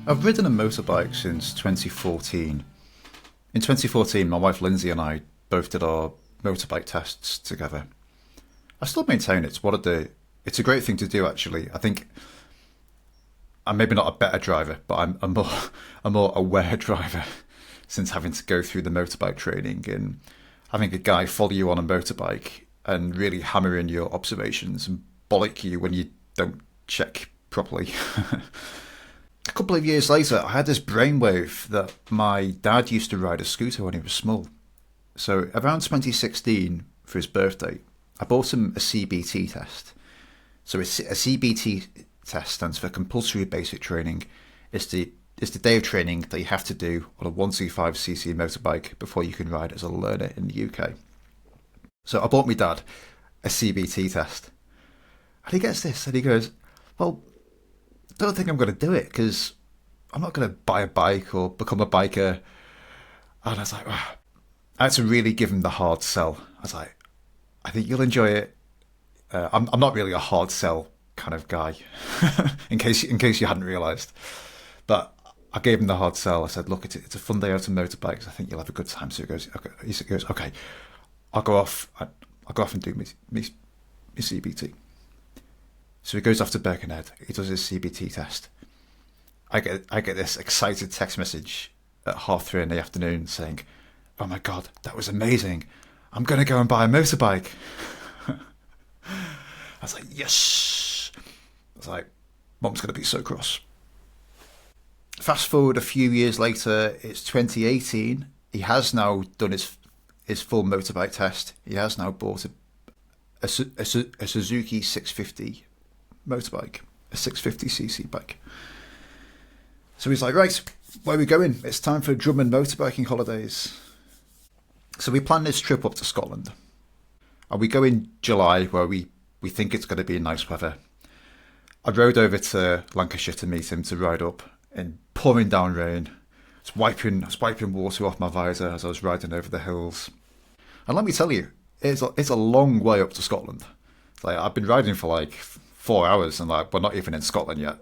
I've ridden a motorbike since 2014. In 2014, my wife Lindsay and I both did our motorbike tests together. I still maintain it's a great thing to do actually. I think I'm maybe not a better driver, but I'm a more a more aware driver since having to go through the motorbike training and having a guy follow you on a motorbike and really hammer in your observations and bollock you when you don't check properly. A couple of years later, I had this brainwave that my dad used to ride a scooter when he was small. So around 2016, for his birthday, I bought him a CBT test. So a CBT test stands for compulsory basic training. It's the day of training that you have to do on a 125cc motorbike before you can ride as a learner in the UK. So I bought my dad a CBT test. And he gets this and he goes, well, I don't think I'm going to do it because I'm not going to buy a bike or become a biker. And I was like, "Ah." I had to really give him the hard sell. I was like, I think you'll enjoy it. I'm not really a hard sell kind of guy, in case you hadn't realised. But I gave him the hard sell. I said, look, it's a fun day out on motorbikes. I think you'll have a good time. So he goes, okay, I'll go off. I'll go off and do my CBT. So he goes off to Birkenhead. He does his CBT test. I get this excited text message at 3:30 in the afternoon saying, "Oh my god, that was amazing! I'm gonna go and buy a motorbike." I was like, "Yes!" I was like, "Mom's gonna be so cross." Fast forward a few years later, it's 2018. He has now done his full motorbike test. He has now bought a Suzuki 650 motorbike, a 650cc bike. So he's like, right, where are we going? It's time for Drummond motorbiking holidays. So we plan this trip up to Scotland. And we go in July where we think it's going to be nice weather. I rode over to Lancashire to meet him to ride up in pouring down rain. I was wiping water off my visor as I was riding over the hills. And let me tell you, it's a long way up to Scotland. Like I've been riding for like 4 hours and like we're not even in Scotland yet.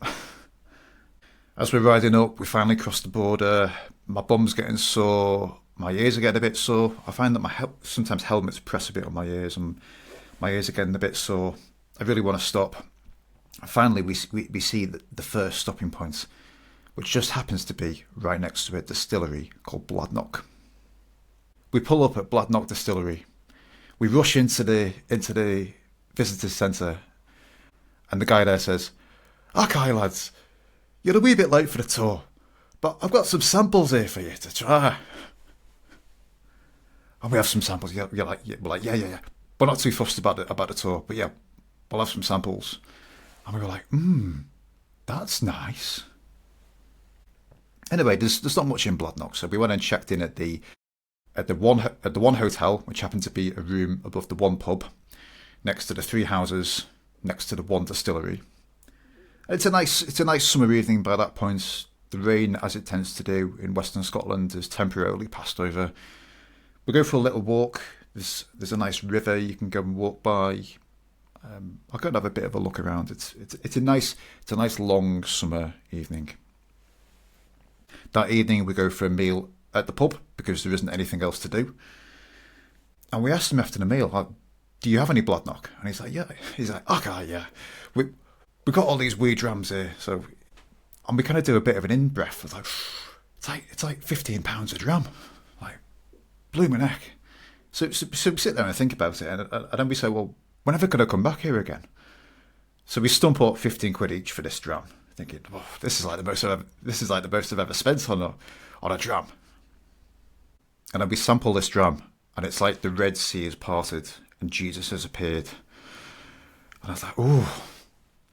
As we're riding up, we finally cross the border. My bum's getting sore. My ears are getting a bit sore. I find that sometimes helmets press a bit on my ears and my ears are getting a bit sore. I really want to stop. Finally, we see the first stopping point, which just happens to be right next to a distillery called Bladnoch. We pull up at Bladnoch Distillery. We rush into the visitors centre, and the guy there says, "Okay, lads, you're a wee bit late for the tour, but I've got some samples here for you to try." And we have some samples. We're like, yeah. We're not too fussed about the tour, but yeah, we'll have some samples. And we were like, that's nice. Anyway, there's not much in Bladnoch, so we went and checked in at the one hotel, which happened to be a room above the one pub, next to the three houses, next to the one distillery. It's a nice summer evening by that point. The rain, as it tends to do in Western Scotland, has temporarily passed over. We go for a little walk. There's a nice river you can go and walk by. I'll go and have a bit of a look around. It's a nice long summer evening. That evening we go for a meal at the pub because there isn't anything else to do. And we asked him after the meal, like, "Do you have any Bladnoch?" And he's like, "Yeah." He's like, "Okay, yeah. We got all these weed rams here, so." And we kind of do a bit of an in breath. It's like £15 a dram, like blooming heck. So we sit there and think about it, and then we say, well, we're never going to come back here again. So we stump up 15 quid each for this dram, thinking, oh, this is like the most I've ever spent on a dram. And then we sample this dram, and it's like the Red Sea has parted and Jesus has appeared. And I was like, oh,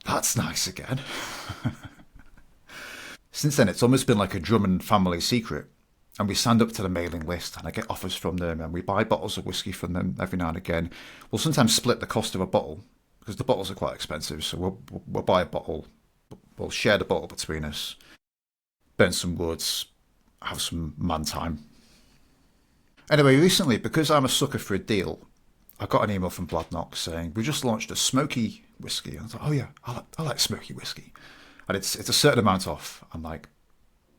that's nice again. Since then, it's almost been like a Drummond family secret. And we stand up to the mailing list and I get offers from them and we buy bottles of whiskey from them every now and again. We'll sometimes split the cost of a bottle because the bottles are quite expensive. So we'll buy a bottle. We'll share the bottle between us, burn some woods, have some man time. Anyway, recently, because I'm a sucker for a deal, I got an email from Bladnoch saying, we just launched a smoky whiskey. And I was like, oh yeah, I like smoky whiskey. And it's a certain amount off. I'm like,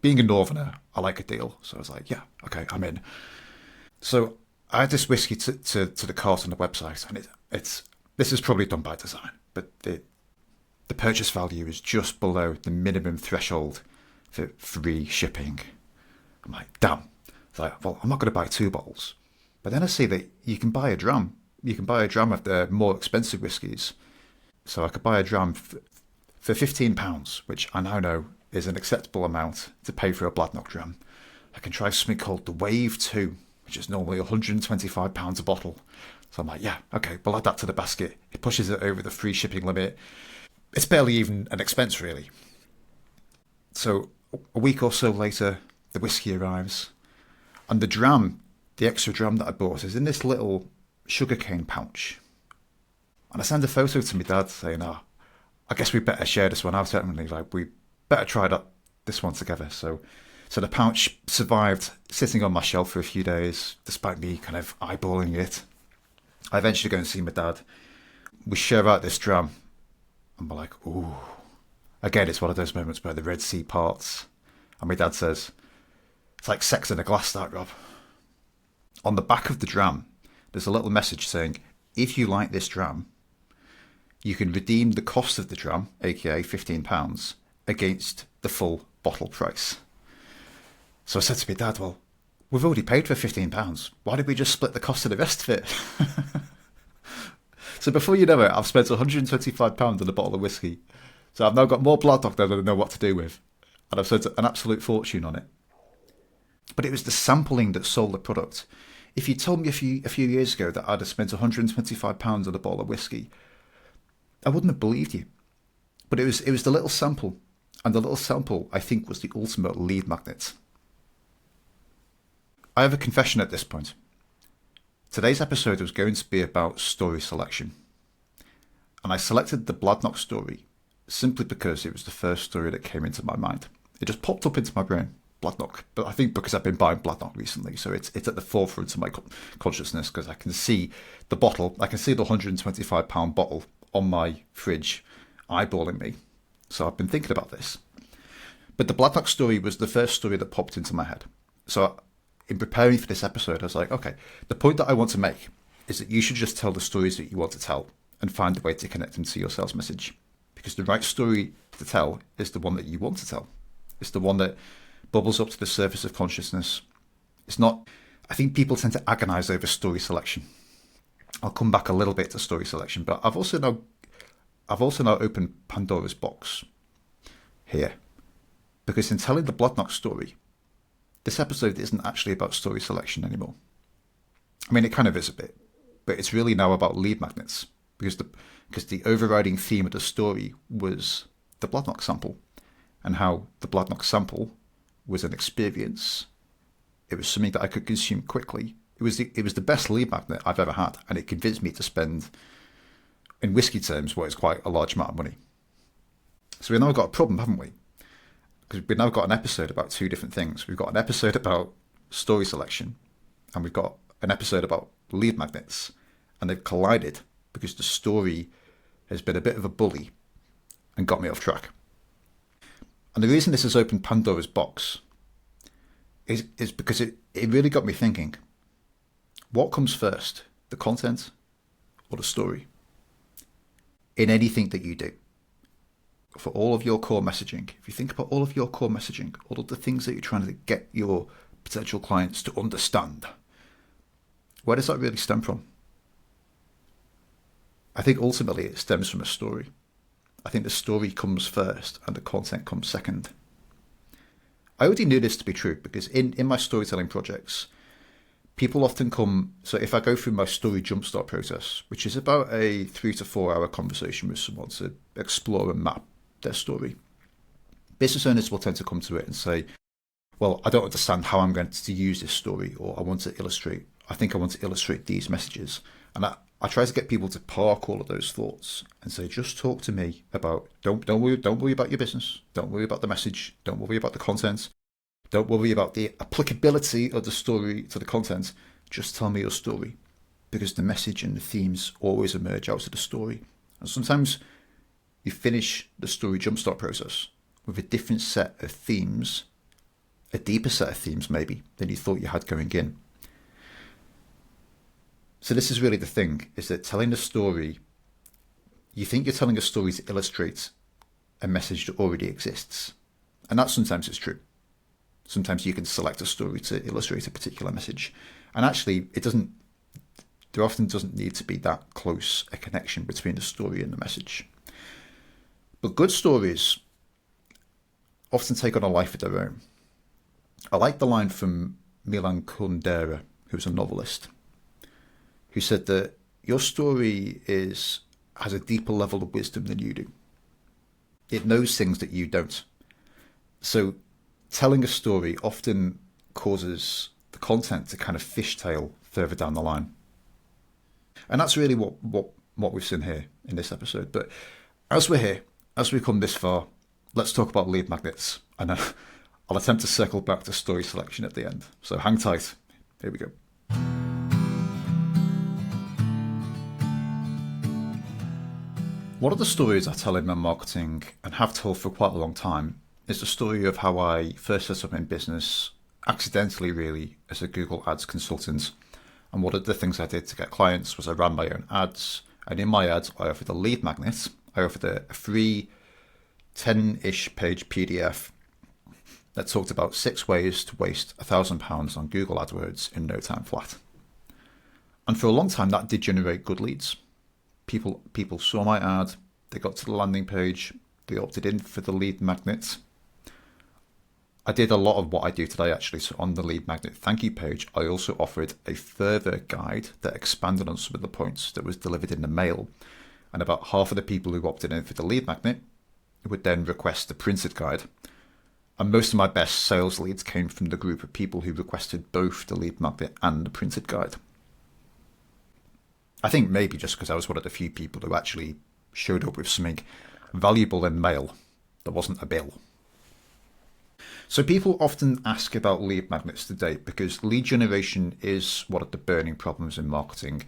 being a northerner, I like a deal. So I was like, yeah, okay, I'm in. So I add this whiskey to the cart on the website, and it's this is probably done by design, but the purchase value is just below the minimum threshold for free shipping. I'm like, damn. It's like, well, I'm not going to buy 2 bottles. But then I see that you can buy a dram. You can buy a dram of the more expensive whiskies. So I could buy a dram for £15, which I now know is an acceptable amount to pay for a Bladnoch dram. I can try something called the Wave 2, which is normally £125 a bottle. So I'm like, yeah, okay, we'll add that to the basket. It pushes it over the free shipping limit. It's barely even an expense, really. So a week or so later, the whiskey arrives. And the dram, the extra dram that I bought, is in this little sugarcane pouch. And I send a photo to my dad saying, oh, I guess we better share this one out, haven't we? Like, we better try this one together. So the pouch survived sitting on my shelf for a few days, despite me kind of eyeballing it. I eventually go and see my dad. We share out this dram. And we're like, ooh. Again, it's one of those moments where the Red Sea parts. And my dad says, it's like sex in a glass, that, Rob. On the back of the dram, there's a little message saying, if you like this dram, you can redeem the cost of the dram, aka £15, against the full bottle price. So I said to my dad, well, we've already paid for £15. Why did we just split the cost of the rest of it? So before you know it, I've spent £125 on a bottle of whiskey. So I've now got more Bladnoch than I know what to do with. And I've spent an absolute fortune on it. But it was the sampling that sold the product. If you told me a few years ago that I'd have spent £125 on a bottle of whiskey, I wouldn't have believed you. But it was the little sample. And the little sample, I think, was the ultimate lead magnet. I have a confession at this point. Today's episode was going to be about story selection. And I selected the Bladnoch story simply because it was the first story that came into my mind. It just popped up into my brain, Bladnoch. But I think because I've been buying Bladnoch recently, so it's at the forefront of my consciousness because I can see the bottle, I can see the £125 bottle on my fridge eyeballing me. So I've been thinking about this. But the Bladnoch story was the first story that popped into my head. So in preparing for this episode, I was like, okay, the point that I want to make is that you should just tell the stories that you want to tell and find a way to connect them to your sales message. Because the right story to tell is the one that you want to tell. It's the one that bubbles up to the surface of consciousness. It's not, I think people tend to agonize over story selection. I'll come back a little bit to story selection, but I've also now opened Pandora's box here. Because in telling the Bladnoch story, this episode isn't actually about story selection anymore. I mean, it kind of is a bit, but it's really now about lead magnets because the overriding theme of the story was the Bladnoch sample and how the Bladnoch sample was an experience. It was something that I could consume quickly. It was the best lead magnet I've ever had, and it convinced me to spend, in whiskey terms, what is quite a large amount of money. So we've now got a problem, haven't we? Because we've now got an episode about 2 different things. We've got an episode about story selection, and we've got an episode about lead magnets, and they've collided because the story has been a bit of a bully and got me off track. And the reason this has opened Pandora's box is because it really got me thinking, what comes first, the content or the story? In anything that you do. For all of your core messaging, if you think about all of your core messaging, all of the things that you're trying to get your potential clients to understand, where does that really stem from? I think ultimately it stems from a story. I think the story comes first and the content comes second. I already knew this to be true because in my storytelling projects, people often come, so if I go through my story jumpstart process, which is about a 3 to 4 hour conversation with someone to explore and map their story, business owners will tend to come to it and say, well, I don't understand how I'm going to use this story, or I want to illustrate these messages. And I try to get people to park all of those thoughts and say, just talk to me about, don't worry about your business, don't worry about the message, don't worry about the content, don't worry about the applicability of the story to the content, just tell me your story. Because the message and the themes always emerge out of the story. And sometimes you finish the story jumpstart process with a different set of themes a deeper set of themes maybe than you thought you had going in. So this is really the thing, is that telling a story, you think you're telling a story to illustrate a message that already exists. And that sometimes is true. Sometimes you can select a story to illustrate a particular message. And actually, there often doesn't need to be that close a connection between the story and the message. But good stories often take on a life of their own. I like the line from Milan Kundera, who's a novelist, who said that your story has a deeper level of wisdom than you do. It knows things that you don't. So telling a story often causes the content to kind of fishtail further down the line. And that's really what we've seen here in this episode. But as we're here, as we've come this far, let's talk about lead magnets. And I'll attempt to circle back to story selection at the end. So hang tight. Here we go. One of the stories I tell in my marketing, and have told for quite a long time, is the story of how I first set up in business, accidentally really, as a Google Ads consultant. And one of the things I did to get clients was I ran my own ads. And in my ads, I offered a lead magnet. I offered a free 10-ish page PDF that talked about 6 ways to waste £1,000 on Google AdWords in no time flat. And for a long time, that did generate good leads. People saw my ad, they got to the landing page, they opted in for the lead magnet. I did a lot of what I do today actually. So on the lead magnet thank you page, I also offered a further guide that expanded on some of the points that was delivered in the mail. And about half of the people who opted in for the lead magnet would then request the printed guide. And most of my best sales leads came from the group of people who requested both the lead magnet and the printed guide. I think maybe just because I was one of the few people who actually showed up with something valuable in mail that wasn't a bill. So people often ask about lead magnets today because lead generation is one of the burning problems in marketing.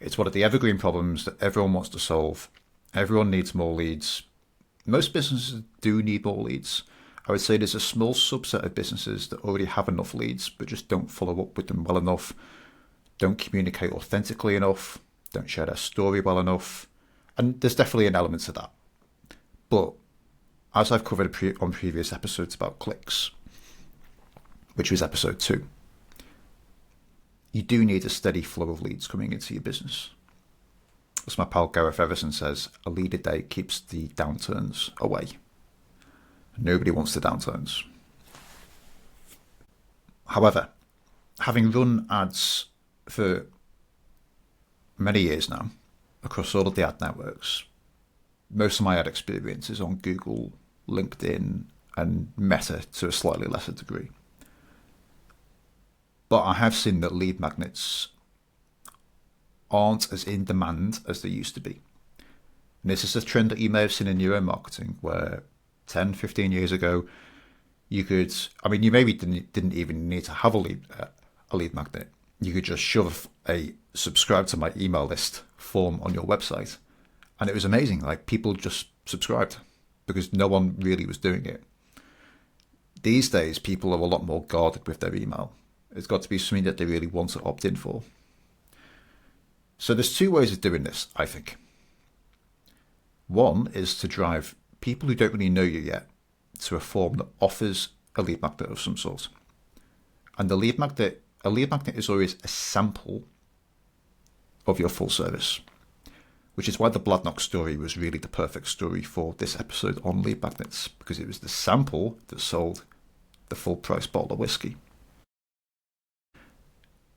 It's one of the evergreen problems that everyone wants to solve. Everyone needs more leads. Most businesses do need more leads. I would say there's a small subset of businesses that already have enough leads but just don't follow up with them well enough, don't communicate authentically enough, don't share their story well enough. And there's definitely an element to that. But as I've covered on previous episodes about clicks, which was episode 2, you do need a steady flow of leads coming into your business. As my pal Gareth Everson says, a lead a day keeps the downturns away. Nobody wants the downturns. However, having run ads for many years now across all of the ad networks, most of my ad experience is on Google, LinkedIn, and Meta to a slightly lesser degree. But I have seen that lead magnets aren't as in demand as they used to be. And this is a trend that you may have seen in your own marketing, where 10, 15 years ago, you maybe didn't even need to have a lead magnet. You could just shove a subscribe to my email list form on your website. And it was amazing. Like, people just subscribed because no one really was doing it. These days, people are a lot more guarded with their email. It's got to be something that they really want to opt in for. So there's 2 ways of doing this, I think. One is to drive people who don't really know you yet to a form that offers a lead magnet of some sort. And a lead magnet is always a sample of your full service, which is why the Bladnock story was really the perfect story for this episode on lead magnets, because it was the sample that sold the full price bottle of whiskey.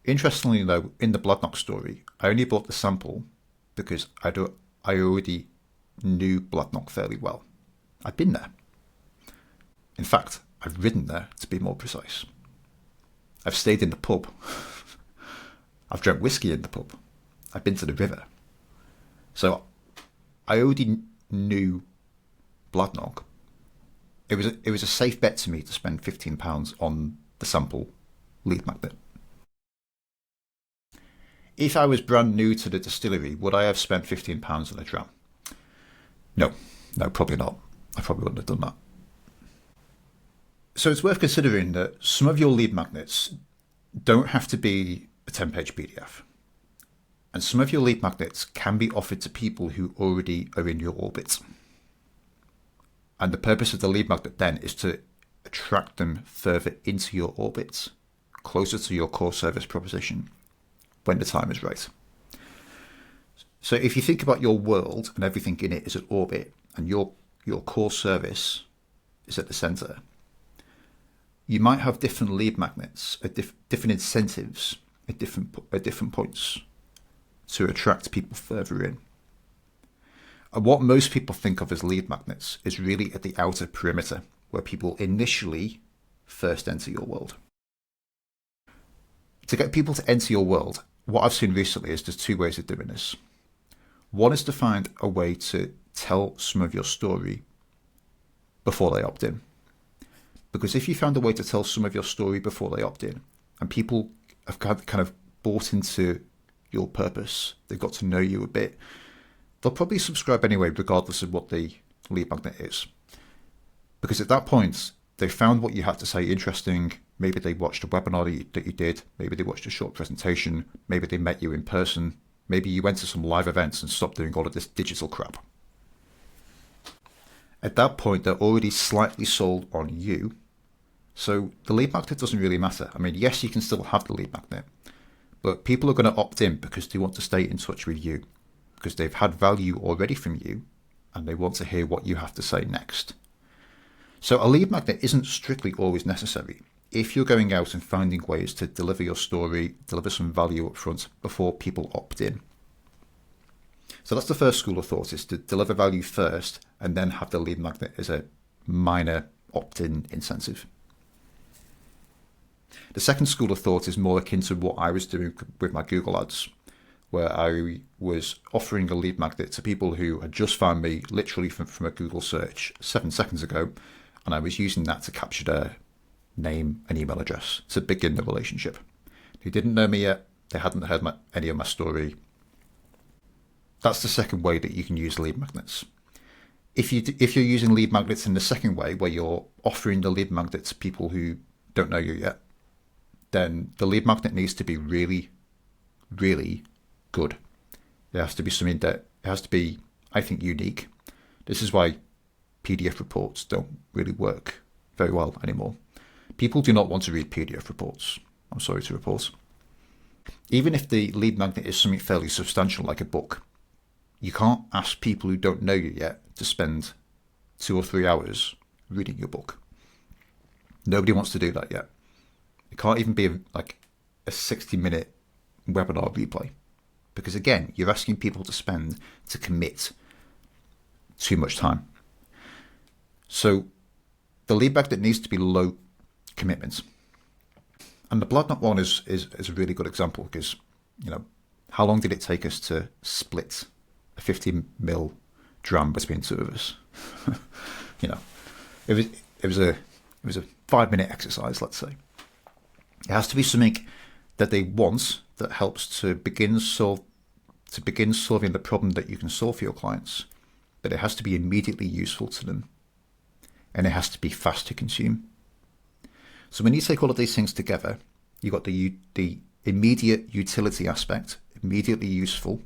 Interestingly though, in the Bladnock story, I only bought the sample because I already knew Bladnock fairly well. I'd been there. In fact, I've ridden there, to be more precise. I've stayed in the pub. I've drank whiskey in the pub. I've been to the river. So I already knew Bladnock. It was a safe bet to me to spend £15 on the sample lead magnet. If I was brand new to the distillery, would I have spent £15 on a dram? No, probably not. I probably wouldn't have done that. So it's worth considering that some of your lead magnets don't have to be a 10-page PDF. And some of your lead magnets can be offered to people who already are in your orbit. And the purpose of the lead magnet then is to attract them further into your orbit, closer to your core service proposition, when the time is right. So if you think about your world and everything in it is at orbit, and your core service is at the center, you might have different lead magnets, different incentives at different points to attract people further in. And what most people think of as lead magnets is really at the outer perimeter, where people initially first enter your world. To get people to enter your world, what I've seen recently is there's two ways of doing this. One is to find a way to tell some of your story before they opt in. Because if you found a way to tell some of your story before they opt in, and people have kind of bought into your purpose, they've got to know you a bit, they'll probably subscribe anyway, regardless of what the lead magnet is. Because at that point, they found what you had to say interesting. Maybe they watched a webinar that you did. Maybe they watched a short presentation. Maybe they met you in person. Maybe you went to some live events and stopped doing all of this digital crap. At that point, they're already slightly sold on you. So the lead magnet doesn't really matter. I mean, yes, you can still have the lead magnet, but people are going to opt in because they want to stay in touch with you, because they've had value already from you and they want to hear what you have to say next. So a lead magnet isn't strictly always necessary if you're going out and finding ways to deliver your story, deliver some value up front before people opt in. So that's the first school of thought, is to deliver value first and then have the lead magnet as a minor opt-in incentive. The second school of thought is more akin to what I was doing with my Google ads, where I was offering a lead magnet to people who had just found me literally from a Google search 7 seconds ago, and I was using that to capture their name and email address to begin the relationship. They didn't know me yet, they hadn't heard any of my story. That's the second way that you can use lead magnets. If you're using lead magnets in the second way, where you're offering the lead magnet to people who don't know you yet, then the lead magnet needs to be really, really good. It has to be something that it has to be, I think, unique. This is why PDF reports don't really work very well anymore. People do not want to read PDF reports, I'm sorry to report. Even if the lead magnet is something fairly substantial like a book, you can't ask people who don't know you yet to spend 2 or 3 hours reading your book. Nobody wants to do that yet. It can't even be like a 60-minute webinar replay. Because again, you're asking people to commit too much time. So the lead magnet needs to be low commitment. And the Blood Knot one is a really good example, because, how long did it take us to split a 50ml dram between two of us? It was a 5-minute exercise, let's say. It has to be something that they want that helps to begin solving the problem that you can solve for your clients, but it has to be immediately useful to them, and it has to be fast to consume. So when you take all of these things together, you've got the immediate utility aspect, immediately useful.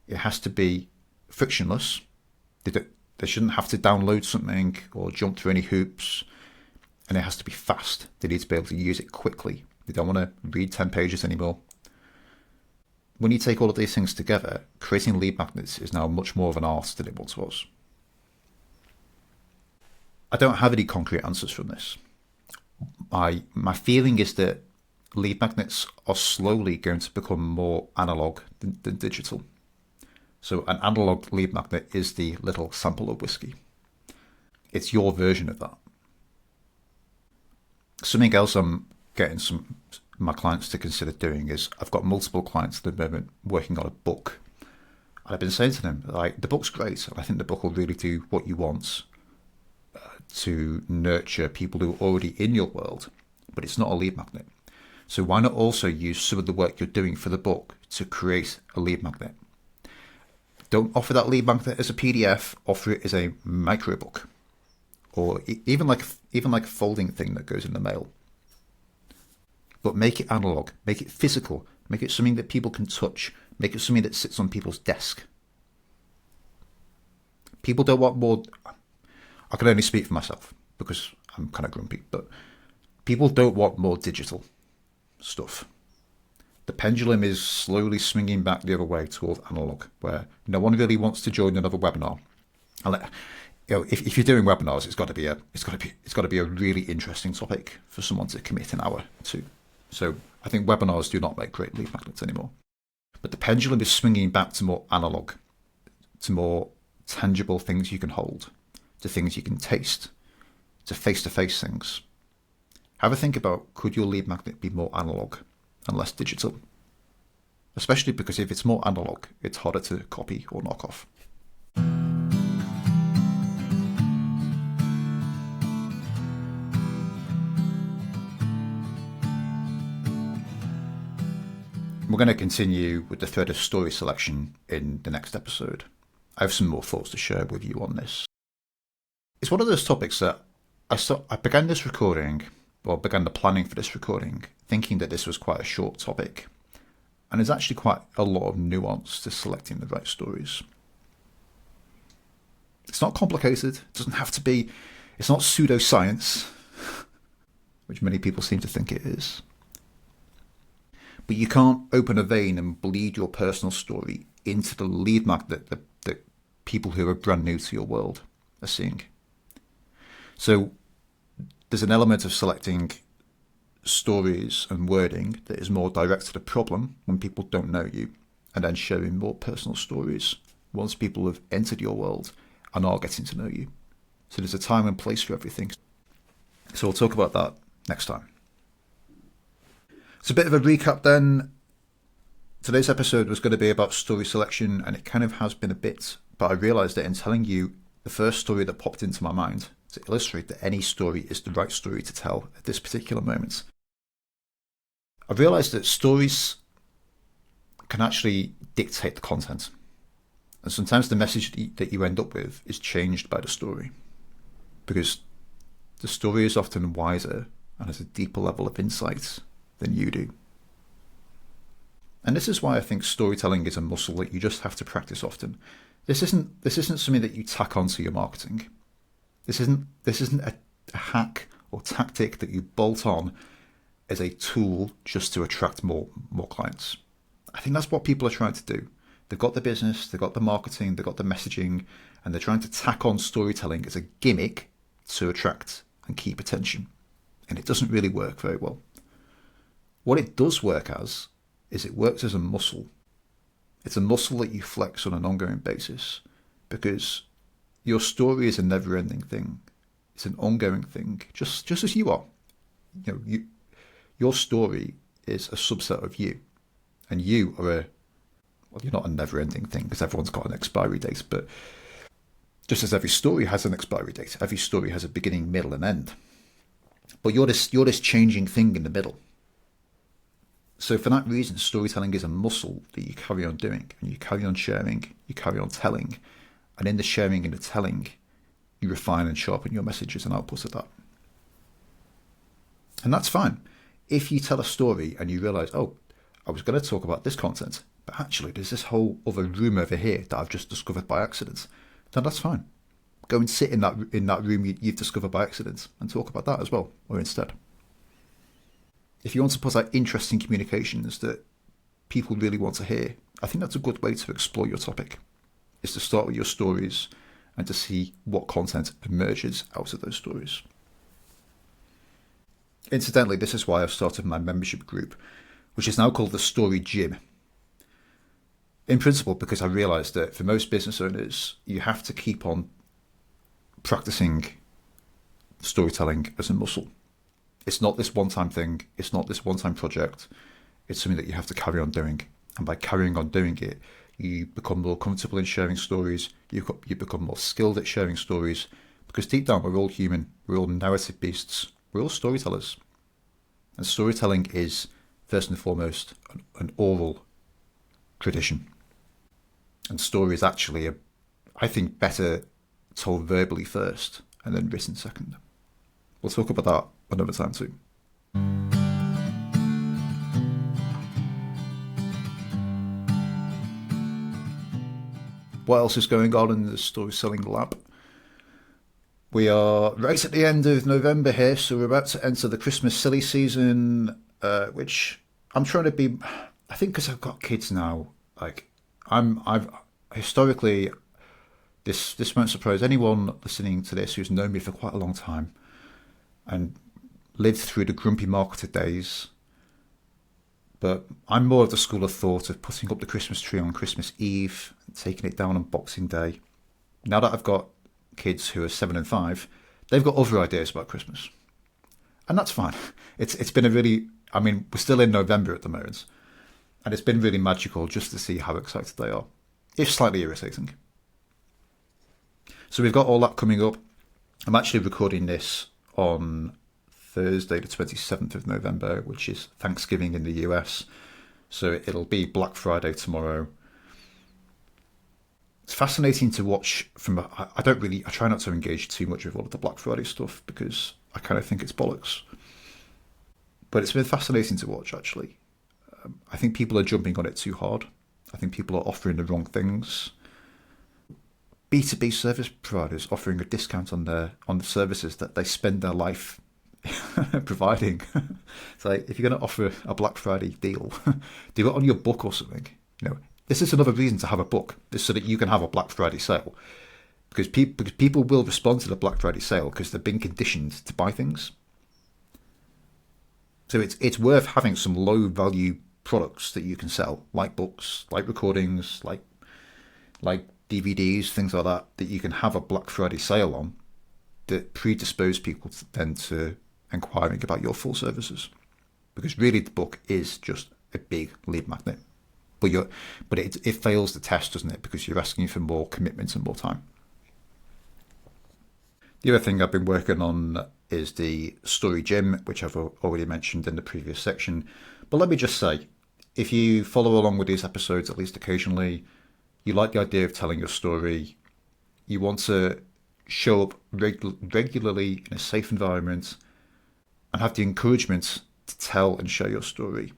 It has to be frictionless. They shouldn't have to download something or jump through any hoops. And it has to be fast. They need to be able to use it quickly. They don't want to read 10 pages anymore. When you take all of these things together, creating lead magnets is now much more of an art than it once was. I don't have any concrete answers from this. My feeling is that lead magnets are slowly going to become more analog than digital. So an analog lead magnet is the little sample of whiskey. It's your version of that. Something else I'm getting my clients to consider doing is, I've got multiple clients at the moment working on a book. And I've been saying to them, the book's great, and I think the book will really do what you want to nurture people who are already in your world, but it's not a lead magnet. So why not also use some of the work you're doing for the book to create a lead magnet? Don't offer that lead magnet as a PDF, offer it as a microbook or even like a folding thing that goes in the mail. But make it analog, make it physical, make it something that people can touch, make it something that sits on people's desk. People don't want more. I can only speak for myself because I'm kind of grumpy, but people don't want more digital stuff. The pendulum is slowly swinging back the other way towards analog, where no one really wants to join another webinar. If you're doing webinars, it's got to be a really interesting topic for someone to commit an hour to. So I think webinars do not make great lead magnets anymore. But the pendulum is swinging back to more analog, to more tangible things you can hold, to things you can taste, to face-to-face things. Have a think about, could your lead magnet be more analog and less digital? Especially because if it's more analog, it's harder to copy or knock off. We're going to continue with the thread of story selection in the next episode. I have some more thoughts to share with you on this. It's one of those topics that I began the planning for this recording, thinking that this was quite a short topic. And there's actually quite a lot of nuance to selecting the right stories. It's not complicated. It doesn't have to be. It's not pseudoscience, which many people seem to think it is. But you can't open a vein and bleed your personal story into the lead magnet that people who are brand new to your world are seeing. So there's an element of selecting stories and wording that is more direct to the problem when people don't know you, and then sharing more personal stories once people have entered your world and are getting to know you. So there's a time and place for everything. So we'll talk about that next time. It's a bit of a recap then. Today's episode was going to be about story selection, and it kind of has been a bit, but I realised that in telling you the first story that popped into my mind to illustrate that any story is the right story to tell at this particular moment. I realised that stories can actually dictate the content. And sometimes the message that you end up with is changed by the story, because the story is often wiser and has a deeper level of insight than you do. And this is why I think storytelling is a muscle that you just have to practice often. This isn't something that you tack onto your marketing. This isn't a hack or tactic that you bolt on as a tool just to attract more clients. I think that's what people are trying to do. They've got the business, they've got the marketing, they've got the messaging, and they're trying to tack on storytelling as a gimmick to attract and keep attention. And it doesn't really work very well. What it does work as is it works as a muscle. It's a muscle that you flex on an ongoing basis, because your story is a never-ending thing. It's an ongoing thing, just as you are. Your story is a subset of you, and you are you're not a never-ending thing because everyone's got an expiry date, but just as every story has an expiry date, every story has a beginning, middle, and end. But you're this changing thing in the middle. So for that reason, storytelling is a muscle that you carry on doing, and you carry on sharing, you carry on telling, and in the sharing and the telling, you refine and sharpen your message as an output of that. And that's fine. If you tell a story and you realise, oh, I was going to talk about this content, but actually there's this whole other room over here that I've just discovered by accident, then that's fine. Go and sit in that room you've discovered by accident and talk about that as well, or instead. If you want to put out interesting communications that people really want to hear, I think that's a good way to explore your topic, is to start with your stories and to see what content emerges out of those stories. Incidentally, this is why I've started my membership group, which is now called the Story Gym. In principle, because I realised that for most business owners, you have to keep on practicing storytelling as a muscle. It's not this one-time thing. It's not this one-time project. It's something that you have to carry on doing. And by carrying on doing it, you become more comfortable in sharing stories. You become more skilled at sharing stories. Because deep down, we're all human. We're all narrative beasts. We're all storytellers. And storytelling is, first and foremost, an oral tradition. And story is actually, I think, better told verbally first and then written second. We'll talk about that another time too. What else is going on in the Story Selling Lab? We are right at the end of November here, so we're about to enter the Christmas silly season, which I'm trying to be. I think because I've got kids now, like I've historically, this won't surprise anyone listening to this who's known me for quite a long time, and lived through the grumpy marketer days. But I'm more of the school of thought of putting up the Christmas tree on Christmas Eve, and taking it down on Boxing Day. Now that I've got kids who are 7 and 5, they've got other ideas about Christmas, and that's fine. It's been a really, I mean, we're still in November at the moment, and it's been really magical just to see how excited they are. It's slightly irritating. So we've got all that coming up. I'm actually recording this on Thursday the 27th of November, which is Thanksgiving in the US. So it'll be Black Friday tomorrow. It's fascinating to watch from. I try not to engage too much with all of the Black Friday stuff because I kind of think it's bollocks. But it's been fascinating to watch, actually. I think people are jumping on it too hard. I think people are offering the wrong things. B2B service providers offering a discount on the services that they spend their life providing. It's like, if you're going to offer a Black Friday deal, do it on your book or something. This is another reason to have a book, is so that you can have a Black Friday sale. Because people will respond to the Black Friday sale because they've been conditioned to buy things. So it's worth having some low value products that you can sell, like books, like recordings, like DVDs, things like that you can have a Black Friday sale on, that predispose people to inquiring about your full services. Because really the book is just a big lead magnet. But it fails the test, doesn't it? Because you're asking for more commitment and more time. The other thing I've been working on is the Story Gym, which I've already mentioned in the previous section. But let me just say, if you follow along with these episodes, at least occasionally, you like the idea of telling your story, you want to show up regularly in a safe environment, and have the encouragement to tell and share your story,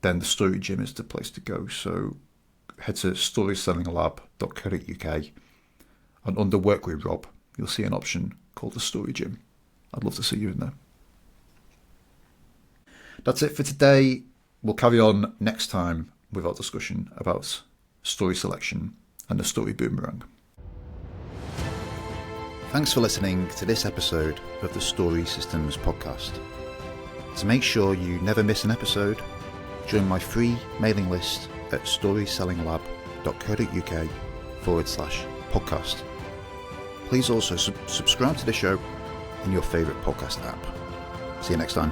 then the Story Gym is the place to go. So head to storysellingLab.co.uk, and under Work with Rob, you'll see an option called the Story Gym. I'd love to see you in there. That's it for today. We'll carry on next time with our discussion about story selection and the story boomerang. Thanks for listening to this episode of the Story Systems Podcast. To make sure you never miss an episode, join my free mailing list at storysellingLab.co.uk/podcast. Please also subscribe to the show in your favourite podcast app. See you next time.